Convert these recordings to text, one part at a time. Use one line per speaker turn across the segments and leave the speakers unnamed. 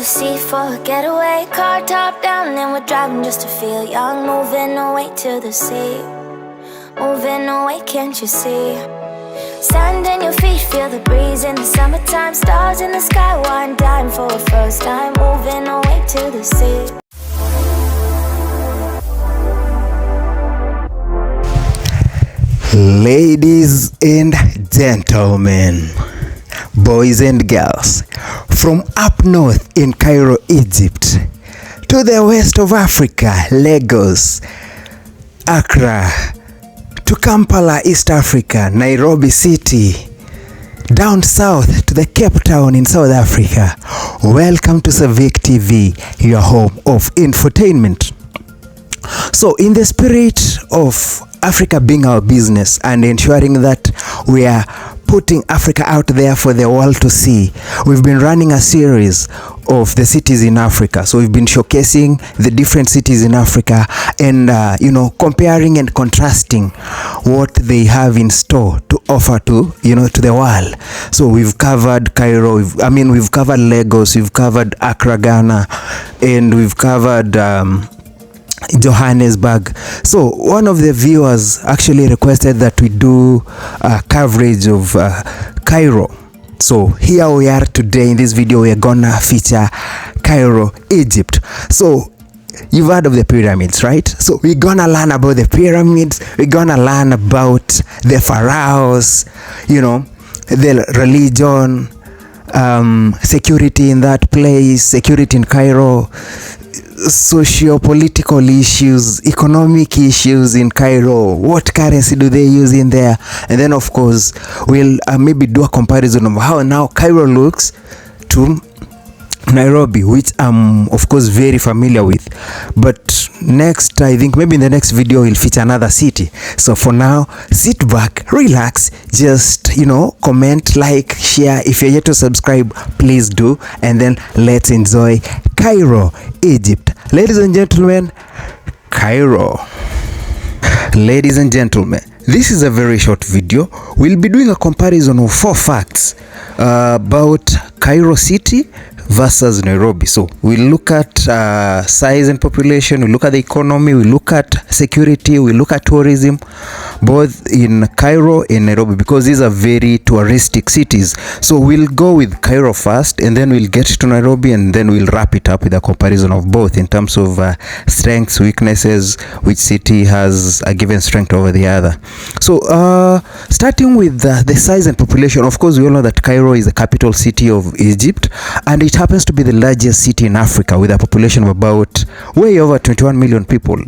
sea for a getaway. Car top down and we're driving just to feel young. Moving away to the sea, moving away, can't you see? Sand in your feet, feel the breeze in the summertime. Stars in the sky, one dime for a first time. Moving away to the sea.
Ladies and gentlemen, boys and girls, from up north in Cairo, Egypt, to the west of Africa, Lagos, Accra, to Kampala, East Africa, Nairobi City, down south to the Cape Town in South Africa. Welcome to Civic TV, your home of infotainment. So in the spirit of Africa being our business and ensuring that we are putting Africa out there for the world to see, we've been running a series of the cities in Africa. So we've been showcasing the different cities in Africa and comparing and contrasting what they have in store to offer to to the world. So we've covered Cairo, we've covered Lagos, we've covered Accra, Ghana, and we've covered Johannesburg. So one of the viewers actually requested that we do coverage of Cairo. So here we are today. In this video we are gonna feature Cairo, Egypt. So you've heard of the pyramids, right? So we're gonna learn about the pyramids, we're gonna learn about the pharaohs, the religion, security in that place, security in Cairo, socio-political issues, economic issues in Cairo, what currency do they use in there, and then of course we'll maybe do a comparison of how now Cairo looks to Nairobi, which I'm of course very familiar with. But next, I think maybe in the next video we'll feature another city. So for now, sit back, relax, just comment, like, share. If you're yet to subscribe, please do, and then let's enjoy Cairo, Egypt. Ladies and gentlemen, Cairo. Ladies and gentlemen, this is a very short video. We'll be doing a comparison of 4 facts about Cairo city versus Nairobi. So we'll look at size and population, we'll look at the economy, we'll look at security, we'll look at tourism, both in Cairo and Nairobi, because these are very touristic cities. So we'll go with Cairo first, and then we'll get to Nairobi, and then we'll wrap it up with a comparison of both in terms of strengths, weaknesses, which city has a given strength over the other. So starting with the size and population, of course we all know that Cairo is the capital city of Egypt, and it happens to be the largest city in Africa with a population of about way over 21 million people.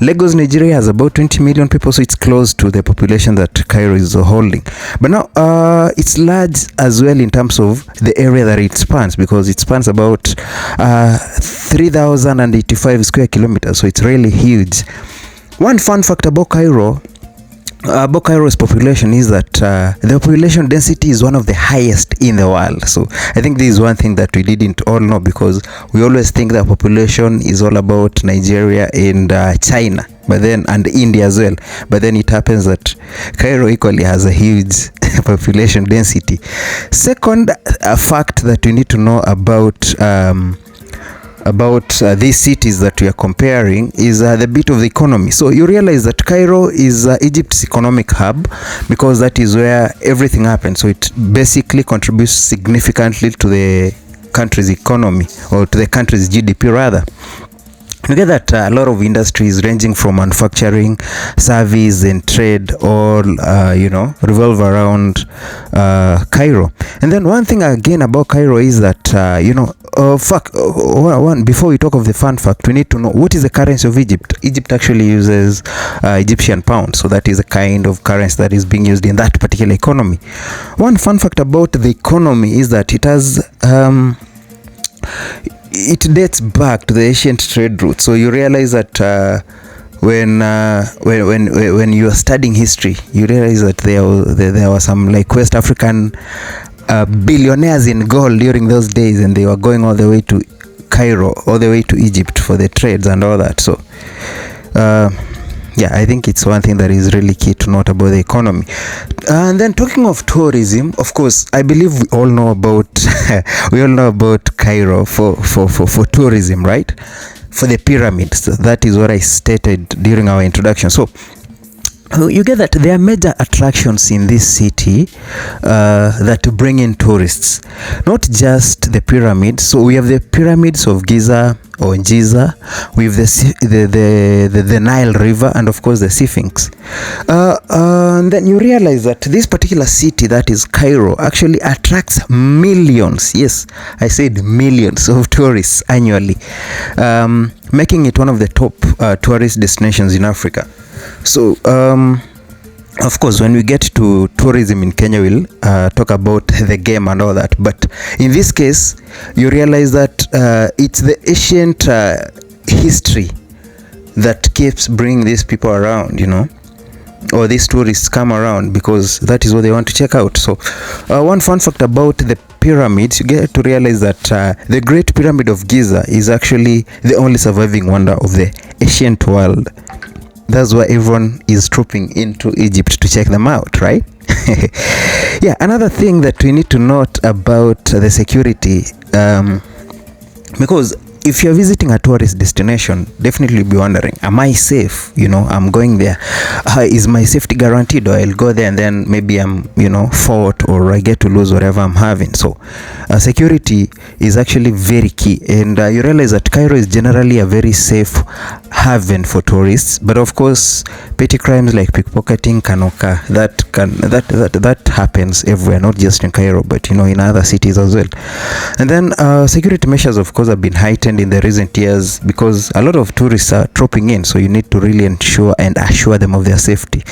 Lagos, Nigeria has about 20 million people, so it's close to the population that Cairo is holding. But now it's large as well in terms of the area that it spans, because it spans about 3,085 square kilometers, so it's really huge. One fun fact about Cairo's population is that the population density is one of the highest in the world. So I think this is one thing that we didn't all know, because we always think that population is all about Nigeria and China, and India as well. But then it happens that Cairo equally has a huge population density. Second fact that we need to know about these cities that we are comparing is the bit of the economy. So you realize that Cairo is Egypt's economic hub, because that is where everything happens. So it basically contributes significantly to the country's economy, or to the country's GDP rather. You get that a lot of industries ranging from manufacturing, service and trade all revolve around Cairo. And then one thing again about Cairo is that before we talk of the fun fact, we need to know what is the currency of Egypt. Egypt actually uses Egyptian pound, so that is a kind of currency that is being used in that particular economy. One fun fact about the economy is that it has it dates back to the ancient trade route. So you realize that when you are studying history, you realize that there were some like West African billionaires in gold during those days, and they were going all the way to Cairo, all the way to Egypt for the trades and all that. So yeah, I think it's one thing that is really key to note about the economy. And then talking of tourism, of course, I believe we all know about Cairo for tourism, right? For the pyramids. That is what I stated during our introduction. So you get that there are major attractions in this city that bring in tourists, not just the pyramids. So we have the pyramids of Giza or Giza, we have the Nile River, and of course the Sphinx. And then you realize that this particular city, that is Cairo, actually attracts millions, yes, I said millions of tourists annually, making it one of the top tourist destinations in Africa. So of course, when we get to tourism in Kenya, we'll talk about the game and all that, but in this case you realize that it's the ancient history that keeps bringing these people around, you know, or these tourists come around because that is what they want to check out. So one fun fact about the pyramids, you get to realize that the Great Pyramid of Giza is actually the only surviving wonder of the ancient world. That's why everyone is trooping into Egypt to check them out, right? Yeah, another thing that we need to note about the security, because if you're visiting a tourist destination, definitely be wondering, am I safe? You know, I'm going there. Is my safety guaranteed? Or I'll go there and then maybe I'm, you know, fought, or I get to lose whatever I'm having. So security is actually very key. And you realize that Cairo is generally a very safe haven for tourists. But of course, petty crimes like pickpocketing can occur. That happens everywhere, not just in Cairo, but, you know, in other cities as well. And then security measures, of course, have been heightened in the recent years because a lot of tourists are dropping in, so you need to really ensure and assure them of their safety.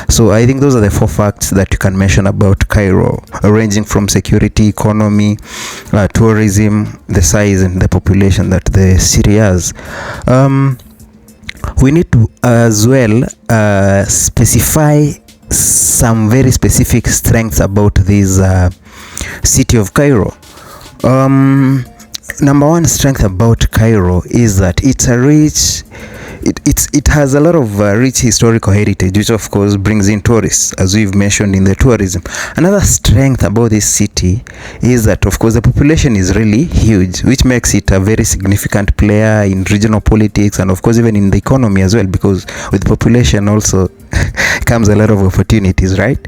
So I think those are the 4 facts that you can mention about Cairo, ranging from security, economy, tourism, the size and the population that the city has. We need to as well specify some very specific strengths about this city of Cairo. Number one strength about Cairo is that it's a rich, it has a lot of rich historical heritage, which of course brings in tourists, as we've mentioned in the tourism. Another strength about this city is that of course the population is really huge, which makes it a very significant player in regional politics and of course even in the economy as well, because with population also comes a lot of opportunities, right?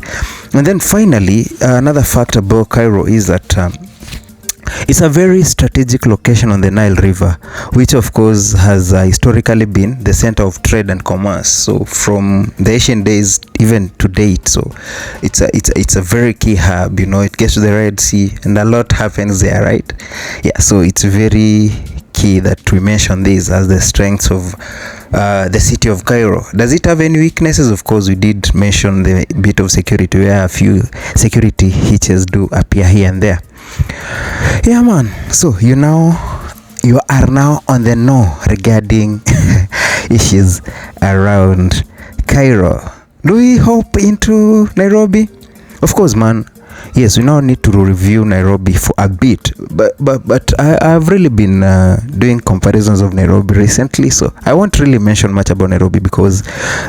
And then finally, another fact about Cairo is that it's a very strategic location on the Nile River, which of course has historically been the center of trade and commerce. So from the ancient days even to date, so it's a very key hub. You know, it gets to the Red Sea and a lot happens there, right? Yeah, so it's very key that we mention this as the strengths of the city of Cairo. Does it have any weaknesses? Of course, we did mention the bit of security, where a few security hitches do appear here and there. Yeah, man. So you are now on the know regarding issues around Cairo. Do we hop into Nairobi? Of course, man. Yes, we now need to review Nairobi for a bit, but I've really been doing comparisons of Nairobi recently, so I won't really mention much about Nairobi, because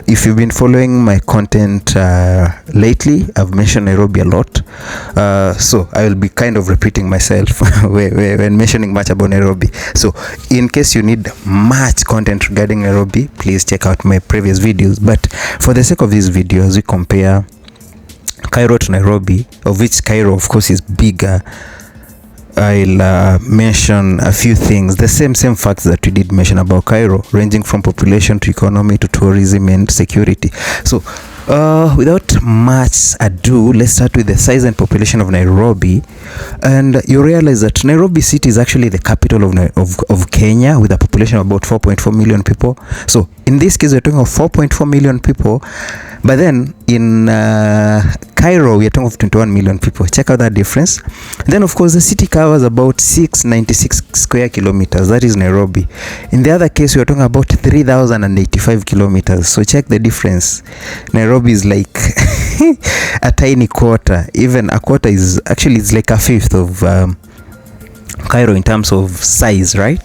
if you've been following my content lately, I've mentioned Nairobi a lot, so I will be kind of repeating myself when mentioning much about Nairobi. So in case you need much content regarding Nairobi, please check out my previous videos, but for the sake of this video, as we compare Cairo to Nairobi, of which Cairo of course is bigger, I'll mention a few things, the same facts that we did mention about Cairo, ranging from population to economy to tourism and security. So without much ado, let's start with the size and population of Nairobi. And you realize that Nairobi city is actually the capital of Kenya, with a population of about 4.4 million people. So in this case, we're talking of 4.4 million people, but then in Cairo, we are talking of 21 million people. Check out that difference. And then of course the city covers about 696 square kilometers. That is Nairobi. In the other case, we are talking about 3085 kilometers. So check the difference. Nairobi is like a tiny quarter. Even a quarter is actually, it's like a fifth of Cairo in terms of size, right?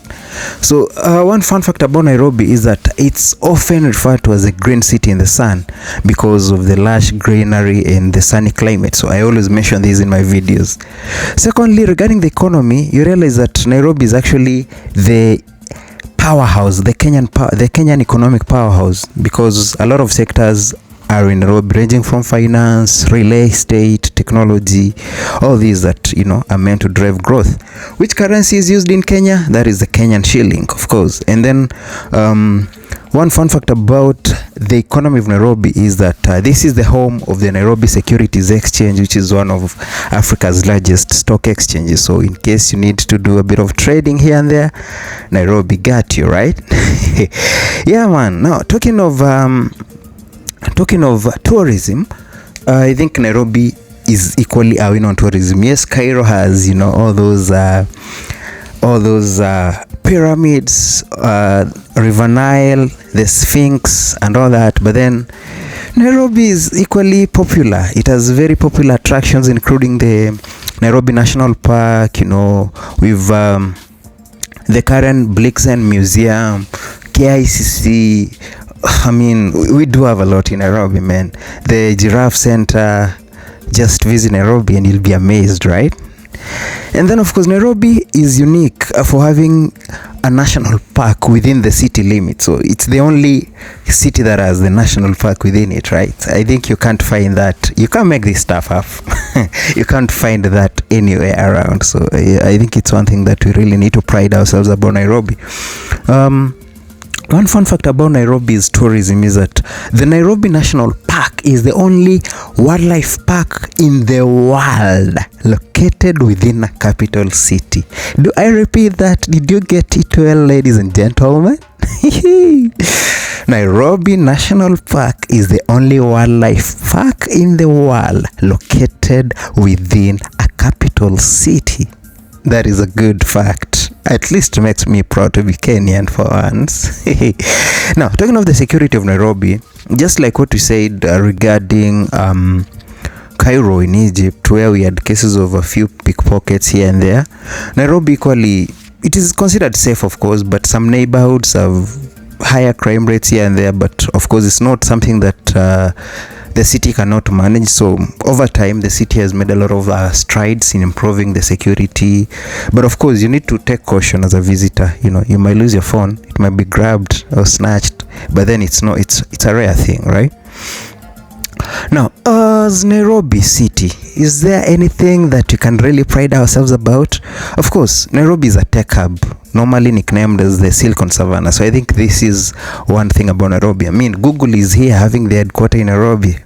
So one fun fact about Nairobi is that it's often referred to as a green city in the sun because of the lush greenery and the sunny climate. So I always mention this in my videos. Secondly, regarding the economy, you realize that Nairobi is actually the powerhouse, the Kenyan economic powerhouse, because a lot of sectors are in Nairobi, ranging from finance, real estate, technology, all these that, you know, are meant to drive growth. Which currency is used in Kenya? That is the Kenyan shilling, of course. And then one fun fact about the economy of Nairobi is that this is the home of the Nairobi Securities Exchange, which is one of Africa's largest stock exchanges. So in case you need to do a bit of trading here and there, Nairobi got you, right? Yeah, man. Now, talking of tourism, I think Nairobi is equally a win on tourism. Yes, Cairo has, you know, all those pyramids, River Nile, the Sphinx and all that, but then Nairobi is equally popular. It has very popular attractions, including the Nairobi National Park, you know, with the current Blixen Museum, KICC. I mean, we do have a lot in Nairobi, man. The Giraffe Center, just visit Nairobi and you'll be amazed, right? And then, of course, Nairobi is unique for having a national park within the city limit. So it's the only city that has the national park within it, right? I think you can't find that. You can't make this stuff up. You can't find that anywhere around. So I think it's one thing that we really need to pride ourselves about Nairobi. One fun fact about Nairobi's tourism is that the Nairobi National Park is the only wildlife park in the world located within a capital city. Do I repeat that? Did you get it well, ladies and gentlemen? Nairobi National Park is the only wildlife park in the world located within a capital city. That is a good fact. At least makes me proud to be Kenyan for once. Now, talking of the security of Nairobi, just like what we said regarding Cairo in Egypt, where we had cases of a few pickpockets here and there, Nairobi equally, it is considered safe, of course, but some neighborhoods have higher crime rates here and there, but of course it's not something that the city cannot manage. So over time the city has made a lot of strides in improving the security, but of course you need to take caution as a visitor. You know, you might lose your phone, it might be grabbed or snatched, but then it's a rare thing, right? Now, as Nairobi city, is there anything that you can really pride ourselves about? Of course, Nairobi is a tech hub, normally nicknamed as the Silicon Savannah. So I think this is one thing about Nairobi. I mean, Google is here having their headquarters in Nairobi.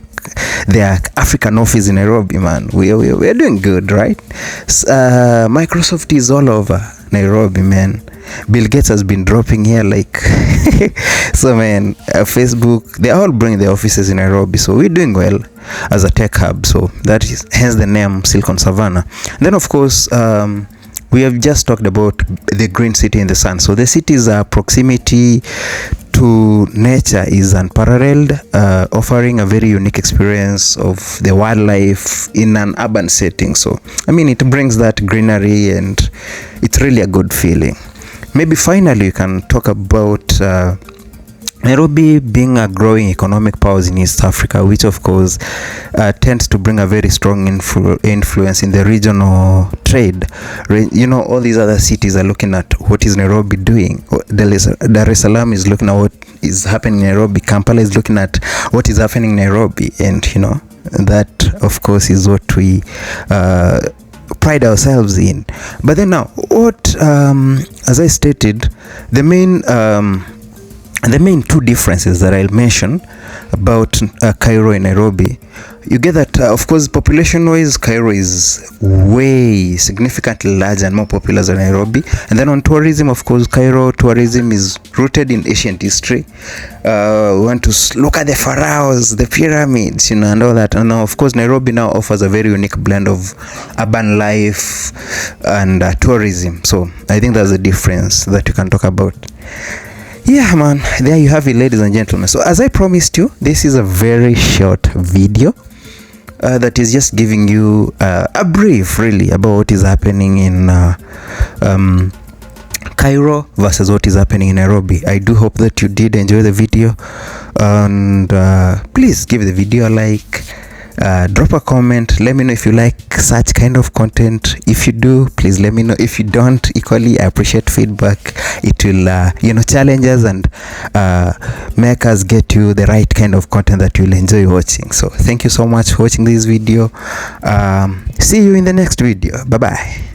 Their African office in Nairobi, man. We're doing good, right? Microsoft is all over Nairobi, man. Bill Gates has been dropping here like so, man. Facebook, they all bring their offices in Nairobi, so we're doing well as a tech hub. So that is hence the name Silicon Savannah. And then of course we have just talked about the green city in the sun. So the city's proximity to nature is unparalleled, offering a very unique experience of the wildlife in an urban setting. So I mean, it brings that greenery and it's really a good feeling. Maybe finally you can talk about Nairobi being a growing economic power in East Africa, which of course tends to bring a very strong influence in the regional trade. You know, all these other cities are looking at what is Nairobi doing. Dar es Salaam is looking at what is happening in Nairobi. Kampala is looking at what is happening in Nairobi. And, you know, that of course is what we pride ourselves in. But then now, what, as I stated, the main two differences that I'll mention about Cairo and Nairobi, you get that of course population wise Cairo is way significantly larger and more popular than Nairobi. And then on tourism, of course Cairo tourism is rooted in ancient history. We want to look at the pharaohs, the pyramids, you know, and all that. And now of course Nairobi now offers a very unique blend of urban life and tourism. So I think there's a difference that you can talk about. Yeah, man, there you have it, ladies and gentlemen. So as I promised you, this is a very short video. that is just giving you a brief really about what is happening in Cairo versus what is happening in Nairobi. I do hope that you did enjoy the video, and please give the video a like, drop a comment, let me know if you like such kind of content. If you do, please let me know. If you don't, equally I appreciate feedback. It will challenge us and make us get you the right kind of content that you'll enjoy watching. So thank you so much for watching this video. See you in the next video. Bye bye.